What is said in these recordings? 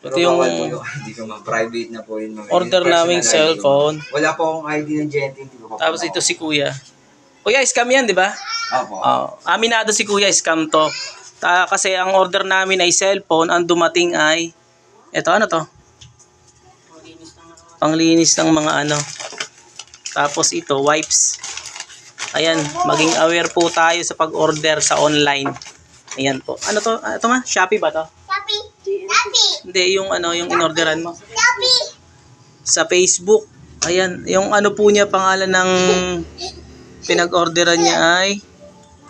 Ito yung bawal po yung ID ko, ma'am. Private na po yun, ma'am. order naming cellphone. Wala po akong ID ng GNT. Tapos ito si Kuya. Kuya, scam yan, di ba? Opo. Aminado si Kuya, scam to. Kasi ang order namin ay cellphone, ang dumating ay, eto ano to? Panglinis ng mga ano. Tapos ito, wipes. Ayan, maging aware po tayo sa pag-order sa online. Ayan po. Ano to? Ito ma? Shopee ba to? Shopee. Hindi, yung ano, yung inorderan mo. Shopee. Sa Facebook. Ayan, yung ano po niya, pangalan ng pinag-orderan niya ay,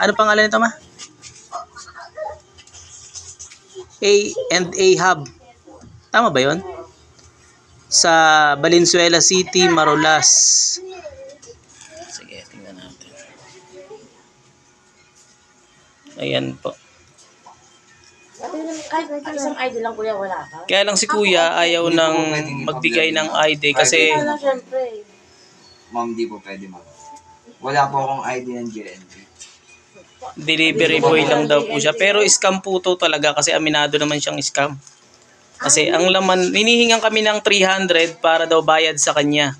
ano pangalan nito ma? A&A Hub. Tama ba yun? Sa Valenzuela City, Marulas. Sige, tingnan natin. Ayan po. Kahit isang ID lang kuya, wala ka? Kaya lang si Kuya ayaw nang magbigay ng ID kasi Wala, syempre. Ma'am, di po pwede, ma'am. Wala po akong ID ng GNT. delivery boy lang daw po siya. Pero scam po to talaga kasi aminado naman siyang scam. Kasi ang laman, hinihingan kami ng 300 para daw bayad sa kanya.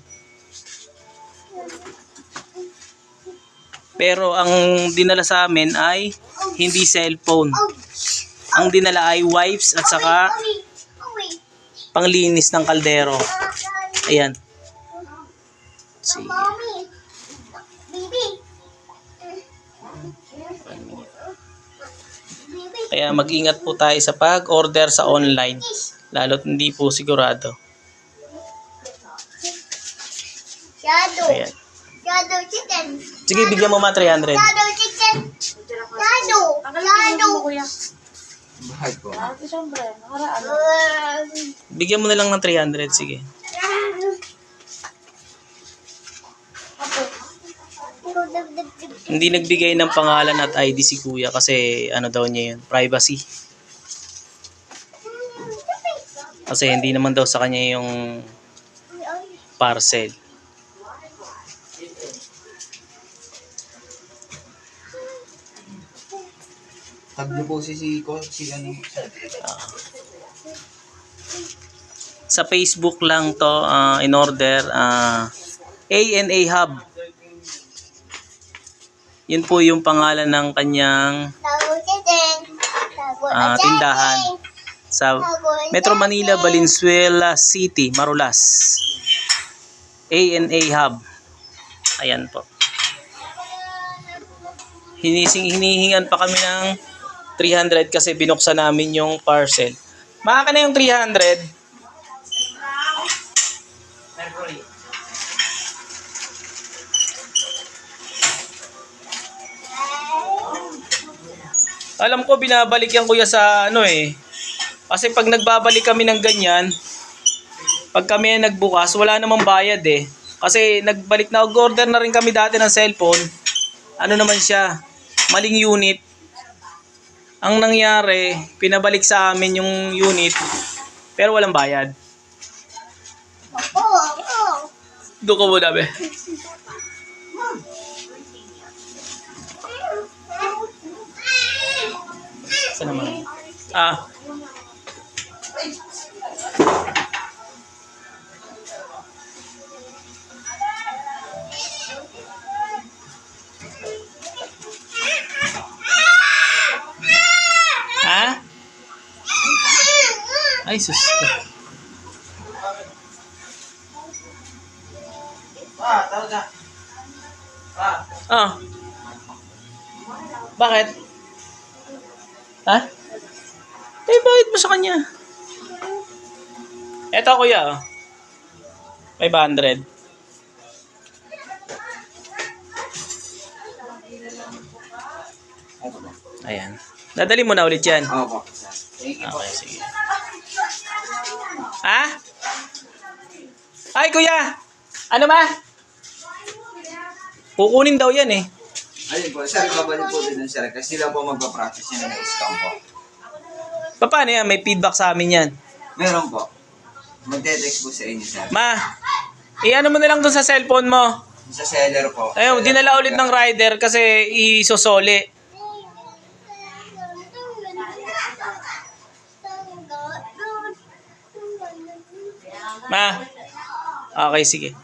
Pero ang dinala sa amin ay hindi cellphone. Ang dinala ay wipes at saka panglinis ng kaldero. Ayan. Sige. Kaya mag-ingat po tayo sa pag-order sa online. Lalo't hindi po sigurado. Shadow. Ayan. Shadow chicken. Sige, bigyan mo mga 300. Shadow chicken. Shadow. Shadow. Bakit po? Siyempre, nakaraan. Bigyan mo na lang ng 300. Sige. Hindi nagbigay ng pangalan at ID si Kuya kasi ano daw niya yun, privacy. Kasi hindi naman daw sa kanya yung parcel. Tag niyo po si ano. Sa Facebook lang to in order A&A Hub. Yun po yung pangalan ng kanyang tindahan sa Metro Manila, Valenzuela City, Marulas. A&A Hub. Ayan po. Hinihingan pa kami ng 300 kasi binuksan namin yung parcel. Maka na yung 300. Alam ko binabalik yan kuya sa ano eh. Kasi pag nagbabalik kami ng ganyan, pag kami nagbukas, wala namang bayad eh. Kasi nagbalik na, order na rin kami dati ng cellphone. Ano naman siya, maling unit. Ang nangyari, pinabalik sa amin yung unit, pero walang bayad. Doon ka muna be. Saan naman? Ay, susto. Bakit? Ha? Eh, bakit mo sa kanya? Eto kuya, 500. Ayan. Dadali mo na ulit yan. Opo. Okay, sige. Ha? Ay, kuya! Ano ba? Kukunin daw yan eh. Ayun po, sir, babalik po din sir. Kasi sila po magpa-practice yun ng scam po. Paano yan? May feedback sa amin yan. Meron po. Magte-text po sa inyo, sir. Ma, i-ano mo na lang doon sa cellphone mo. Sa seller po. Ayun, dinala ulit ng rider kasi isosoli. Ma. Okay, sige.